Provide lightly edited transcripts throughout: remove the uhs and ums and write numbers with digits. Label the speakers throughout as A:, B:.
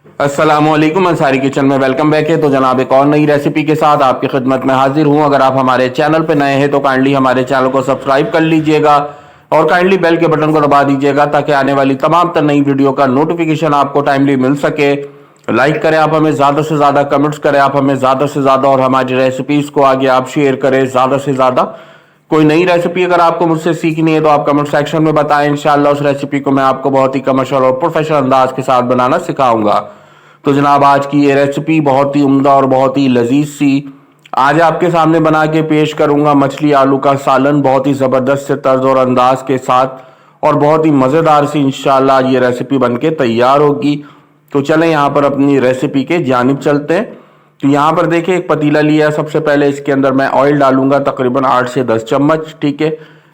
A: अस्सलामुअलैकुम अंसारी किचन में welcome back है। तो जनाब एक और नई रेसिपी के साथ आपकी खिदमत में हाजिर हूं। अगर आप हमारे चैनल पर नए हैं तो काइंडली हमारे चैनल को सब्सक्राइब कर लीजिएगा और काइंडली बेल के बटन को दबा दीजिएगा ताकि आने वाली तमाम तर नई वीडियो का नोटिफिकेशन आपको टाइमली मिल सके। लाइक करें आप हमें, ज़्यादा से ज़्यादा कमेंट्स करें आप हमें ज़्यादा से ज़्यादा, और हमारी रेसिपीज़ को आगे आप शेयर करें ज़्यादा से ज़्यादा। कोई नई रेसिपी अगर आपको मुझसे सीखनी है तो आप कमेंट सेक्शन में बताएं। इंशाल्लाह उस रेसिपी को मैं आपको बहुत ही कमर्शियल और प्रोफेशनल अंदाज के साथ बनाना सिखाऊंगा। तो जनाब आज की ये रेसिपी बहुत ही उम्दा और बहुत ही लजीज सी आज आपके सामने बना के पेश करूंगा। मछली आलू का सालन बहुत ही ज़बरदस्त से तर्ज और अंदाज के साथ और बहुत ही मज़ेदार सी इंशाल्लाह ये रेसिपी बन के तैयार होगी। तो चलें यहाँ पर अपनी रेसिपी के जानिब चलते हैं। तो यहाँ पर देखिए एक पतीला लिया है। सबसे पहले इसके अंदर मैं ऑयल डालूंगा तकरीबन 8 से 10 चम्मच। ठीक है।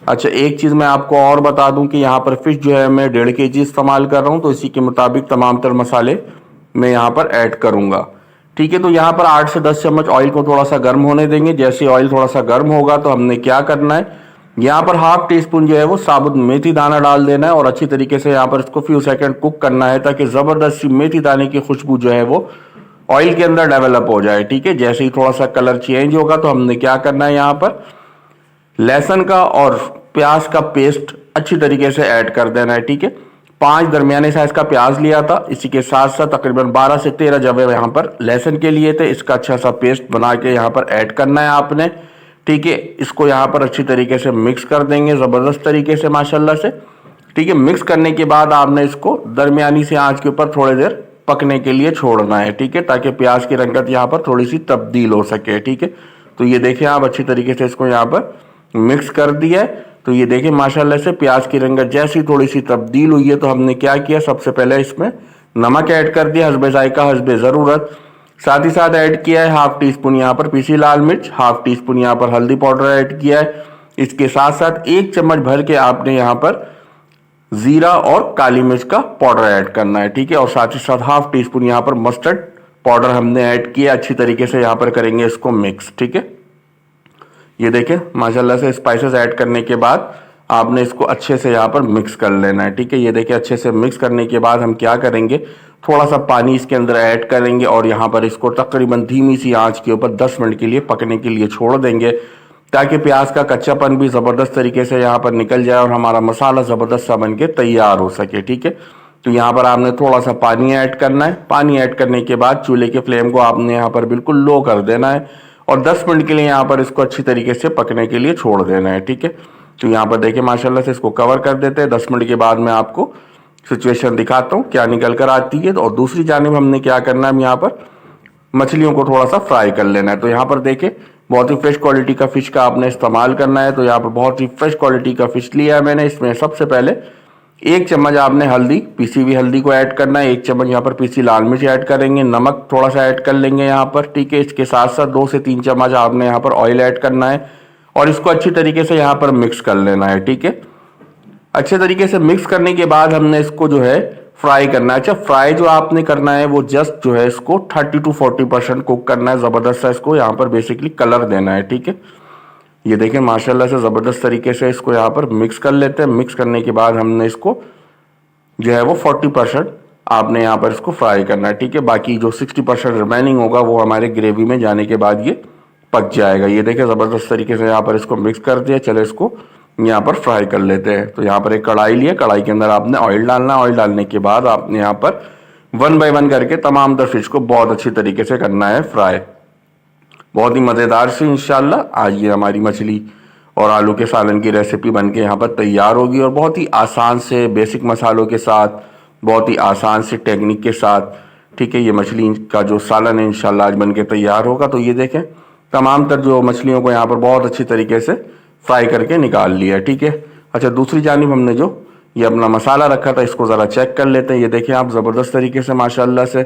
A: अच्छा, एक चीज़ मैं आपको और बता दूं कि यहाँ पर फिश जो है मैं 1.5 kg इस्तेमाल कर रहा हूँ, तो इसी के मुताबिक तमाम तर मसाले मैं यहाँ पर ऐड करूंगा। ठीक है। तो यहाँ पर 8 से 10 चम्मच ऑयल को थोड़ा सा गर्म होने देंगे। जैसे ऑयल थोड़ा सा गर्म होगा तो हमने क्या करना है, यहाँ पर हाफ टी स्पून जो है वो साबुत मेथी दाना डाल देना है और अच्छी तरीके से यहाँ पर इसको फ्यू सेकंड कुक करना है ताकि ज़बरदस्त सी मेथी दाने की खुशबू जो है वो ऑयल के अंदर डेवलप हो जाए। ठीक है। जैसे ही थोड़ा सा कलर चेंज होगा तो हमने क्या करना है, यहाँ पर लहसुन का और प्याज का पेस्ट अच्छी तरीके से ऐड कर देना है। ठीक है। 5 दरमियाने साइज का प्याज लिया था, इसी के साथ साथ तकरीबन 12 से 13 जवे यहाँ पर लहसुन के लिए थे। इसका अच्छा सा पेस्ट बना के यहाँ पर ऐड करना है आपने। ठीक है। इसको यहाँ पर अच्छी तरीके से मिक्स कर देंगे ज़बरदस्त तरीके से माशाल्लाह से। ठीक है। मिक्स करने के बाद आपने इसको दरमियानी से आंच के ऊपर थोड़ी देर पकने के लिए छोड़ना है। ठीक है। ताकि प्याज की रंगत यहाँ पर थोड़ी सी तब्दील हो सके। ठीक है। तो ये देखिए आप अच्छी तरीके से इसको यहाँ पर मिक्स कर दिया है। तो ये देखिए माशाल्लाह से प्याज की रंगत जैसी थोड़ी सी तब्दील हुई है तो हमने क्या किया, सबसे पहले इसमें नमक ऐड कर दिया हस्बे जायका हस्बे ज़रूरत। साथ ही साथ ऐड किया है हाफ टी स्पून यहाँ पर पीसी लाल मिर्च, हाफ टी स्पून यहाँ पर हल्दी पाउडर ऐड किया है। इसके साथ साथ 1 चम्मच भर के आपने यहाँ पर जीरा और काली मिर्च का पाउडर ऐड करना है। ठीक है। और साथ ही साथ हाफ टी स्पून यहाँ पर मस्टर्ड पाउडर हमने ऐड किया। अच्छी तरीके से यहाँ पर करेंगे इसको मिक्स। ठीक है। ये देखें माशाल्लाह से स्पाइसेस ऐड करने के बाद आपने इसको अच्छे से यहाँ पर मिक्स कर लेना है। ठीक है। ये देखिए अच्छे से मिक्स करने के बाद हम क्या करेंगे, थोड़ा सा पानी इसके अंदर ऐड करेंगे और यहाँ पर इसको तकरीबन धीमी सी आंच के ऊपर 10 मिनट के लिए पकने के लिए छोड़ देंगे ताकि प्याज का कच्चापन भी ज़बरदस्त तरीके से यहाँ पर निकल जाए और हमारा मसाला ज़बरदस्त सा बन के तैयार हो सके। ठीक है। तो यहाँ पर आपने थोड़ा सा पानी ऐड करना है। पानी ऐड करने के बाद चूल्हे के फ्लेम को आपने यहाँ पर बिल्कुल लो कर देना है और 10 मिनट के लिए यहाँ पर इसको अच्छी तरीके से पकने के लिए छोड़ देना है। ठीक है। तो यहाँ पर देखिए माशाल्लाह से इसको कवर कर देते हैं। 10 मिनट के बाद मैं आपको सिचुएशन दिखाता हूँ क्या निकल कर आती है। और दूसरी जानिब हमने क्या करना है, यहाँ पर मछलियों को थोड़ा सा फ्राई कर लेना है। तो यहाँ पर देखिए बहुत ही फ्रेश क्वालिटी का फिश का आपने इस्तेमाल करना है। तो यहाँ पर बहुत ही फ्रेश क्वालिटी का फिश लिया है मैंने। इसमें सबसे पहले 1 चम्मच आपने हल्दी, पीसी हुई हल्दी को ऐड करना है। 1 चम्मच यहाँ पर पीसी लाल मिर्च ऐड करेंगे। नमक थोड़ा सा ऐड कर लेंगे यहाँ पर। ठीक है। इसके साथ साथ 2 से 3 चम्मच आपने यहाँ पर ऑयल ऐड करना है और इसको अच्छी तरीके से यहाँ पर मिक्स कर लेना है। ठीक है। अच्छे तरीके से मिक्स करने के बाद हमने इसको जो है फ्राई करना है। अच्छा, फ्राई जो आपने करना है वो जस्ट जो है इसको 30 to 40% कुक करना है। ज़बरदस्त सा इसको यहाँ पर बेसिकली कलर देना है। ठीक है। ये देखें माशाल्लाह से ज़बरदस्त तरीके से इसको यहाँ पर मिक्स कर लेते हैं। मिक्स करने के बाद हमने इसको जो है वो 40% आपने यहाँ पर इसको फ्राई करना है। ठीक है। बाकी जो 60% रिमेनिंग होगा वो हमारे ग्रेवी में जाने के बाद ये पक जाएगा। ये देखें ज़बरदस्त तरीके से यहाँ पर इसको मिक्स कर दिया। चले इसको यहाँ पर फ्राई कर लेते हैं। तो यहाँ पर एक कढ़ाई लिया, कढ़ाई के अंदर आपने ऑयल डालना है। ऑयल डालने के बाद आपने यहाँ पर 1 बाय 1 करके तमाम तर फिश को बहुत अच्छी तरीके से करना है फ्राई। बहुत ही मज़ेदार सी इंशाल्लाह आज ये हमारी मछली और आलू के सालन की रेसिपी बनके यहाँ पर तैयार होगी और बहुत ही आसान से बेसिक मसालों के साथ, बहुत ही आसान से टेक्निक के साथ। ठीक है। ये मछली का जो सालन है इंशाल्लाह आज बनके तैयार होगा। तो ये देखें तमाम तर जो मछलियों को यहाँ पर बहुत अच्छी तरीके से फ्राई करके निकाल लिया। ठीक है। अच्छा, दूसरी जानिब हमने जो ये अपना मसाला रखा था इसको ज़रा चेक कर लेते हैं। ये देखें आप ज़बरदस्त तरीके से माशाल्लाह से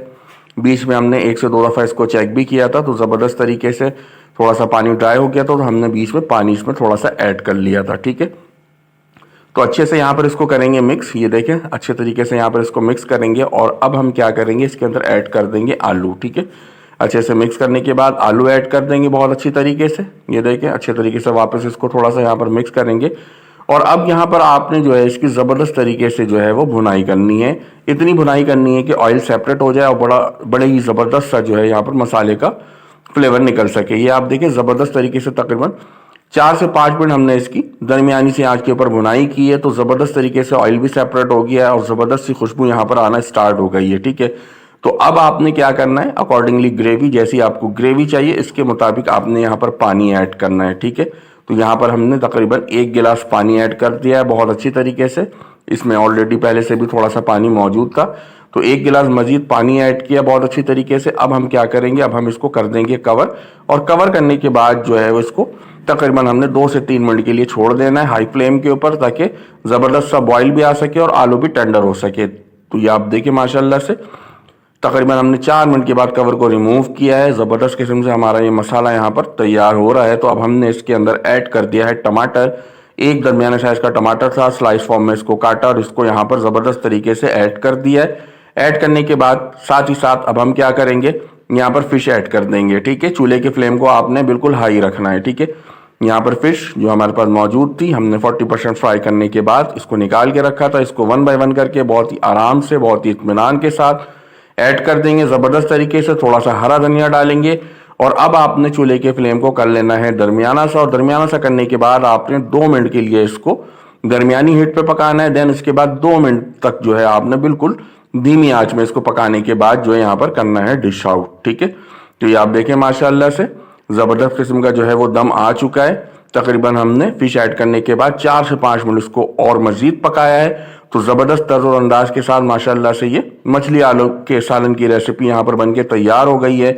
A: बीच में हमने 1 से 2 दफ़ा इसको चेक भी किया था। तो ज़बरदस्त तरीके से थोड़ा सा पानी ड्राई हो गया था तो हमने बीच में पानी इसमें थोड़ा सा ऐड कर लिया था। ठीक है। तो अच्छे से यहाँ पर इसको करेंगे मिक्स। ये देखें अच्छे तरीके से यहाँ पर इसको मिक्स करेंगे और अब हम क्या करेंगे, इसके अंदर ऐड कर देंगे आलू। ठीक है। अच्छे से मिक्स करने के बाद आलू ऐड कर देंगे बहुत अच्छी तरीके से। ये देखें अच्छे तरीके से वापस इसको थोड़ा सा यहाँ पर मिक्स करेंगे और अब यहाँ पर आपने जो है इसकी ज़बरदस्त तरीके से जो है वो भुनाई करनी है। इतनी भुनाई करनी है कि ऑयल सेपरेट हो जाए और बड़े ही ज़बरदस्त सा जो है यहाँ पर मसाले का फ्लेवर निकल सके। ये आप देखें ज़बरदस्त तरीके से तकरीबन 4 से 5 मिनट हमने इसकी दरमियानी सी आंच के ऊपर भुनाई की है। तो ज़बरदस्त तरीके से ऑयल भी सेपरेट हो गया है और ज़बरदस्त सी खुशबू यहाँ पर आना स्टार्ट हो गई है। ठीक है, तो अब आपने क्या करना है, अकॉर्डिंगली ग्रेवी, जैसी आपको ग्रेवी चाहिए इसके मुताबिक आपने यहाँ पर पानी ऐड करना है। ठीक है, तो यहाँ पर हमने तकरीबन 1 गिलास पानी ऐड कर दिया है बहुत अच्छी तरीके से। इसमें ऑलरेडी पहले से भी थोड़ा सा पानी मौजूद था, तो 1 गिलास मजीद पानी ऐड किया बहुत अच्छी तरीके से। अब हम क्या करेंगे, अब हम इसको कर देंगे कवर, और कवर करने के बाद जो है वो इसको तकरीबन हमने 2 से 3 मिनट के लिए छोड़ देना है हाई फ्लेम के ऊपर, ताकि ज़बरदस्त सा बॉयल भी आ सके और आलू भी टेंडर हो सके। तो ये आप देखिए माशाल्लाह से तकरीबन हमने 4 मिनट के बाद कवर को रिमूव किया है। ज़बरदस्त किस्म से हमारा ये मसाला यहाँ पर तैयार हो रहा है। तो अब हमने इसके अंदर ऐड कर दिया है टमाटर। एक दरमियाना साइज का टमाटर था, स्लाइस फॉर्म में इसको काटा और इसको यहाँ पर ज़बरदस्त तरीके से ऐड कर दिया है। ऐड करने के बाद साथ ही साथ अब हम क्या करेंगे, यहाँ पर फिश ऐड कर देंगे। ठीक है, चूल्हे की फ्लेम को आपने बिल्कुल हाई रखना है। ठीक है, यहाँ पर फिश जो हमारे पास मौजूद थी हमने 40% फ्राई करने के बाद इसको निकाल के रखा था। इसको 1 बाय 1 करके बहुत ही आराम से, बहुत ही इत्मीनान के साथ ऐड कर देंगे ज़बरदस्त तरीके से। थोड़ा सा हरा धनिया डालेंगे और अब आपने चूल्हे के फ्लेम को कर लेना है दरमियाना सा, और दरमियाना सा करने के बाद आपने 2 मिनट के लिए इसको दरमियानी हीट पे पकाना है। देन इसके बाद 2 मिनट तक जो है आपने बिल्कुल धीमी आंच में इसको पकाने के बाद जो है यहाँ पर करना है डिश आउट। ठीक है, तो ये आप देखें माशाल्लाह से ज़बरदस्त किस्म का जो है वो दम आ चुका है। तकरीबन हमने फिश ऐड करने के बाद 4 से 5 मिनट इसको और मजीद पकाया है। तो ज़बरदस्त तर्ज और अंदाज के साथ माशाल्लाह से ये मछली आलू के सालन की रेसिपी यहाँ पर बनके तैयार हो गई है।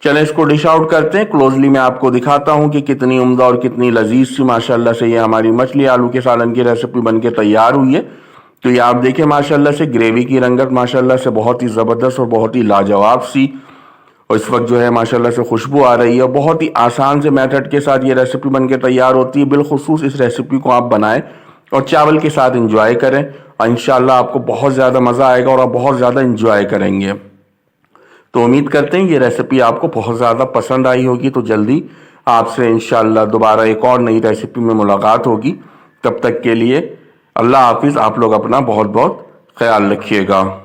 A: चलें इसको डिश आउट करते हैं। क्लोजली मैं आपको दिखाता हूँ कि कितनी उम्दा और कितनी लजीज सी माशाल्लाह से ये हमारी मछली आलू के सालन की रेसिपी बनके तैयार हुई है। तो ये आप देखें माशाल्लाह से ग्रेवी की रंगत माशाल्लाह से बहुत ही ज़बरदस्त और बहुत ही लाजवाब सी, और इस वक्त जो है माशाल्लाह से खुशबू आ रही है। और बहुत ही आसान से मेथड के साथ ये रेसिपी बनके तैयार होती है। बिलखुसूस इस रेसिपी को आप बनाएं और चावल के साथ इंजॉय करें, और इंशाल्लाह आपको बहुत ज़्यादा मज़ा आएगा और आप बहुत ज़्यादा इंजॉय करेंगे। तो उम्मीद करते हैं ये रेसिपी आपको बहुत ज़्यादा पसंद आई होगी। तो जल्दी आपसे इंशाल्लाह दोबारा एक और नई रेसिपी में मुलाकात होगी। तब तक के लिए अल्लाह हाफिज़। आप लोग अपना बहुत बहुत ख्याल रखिएगा।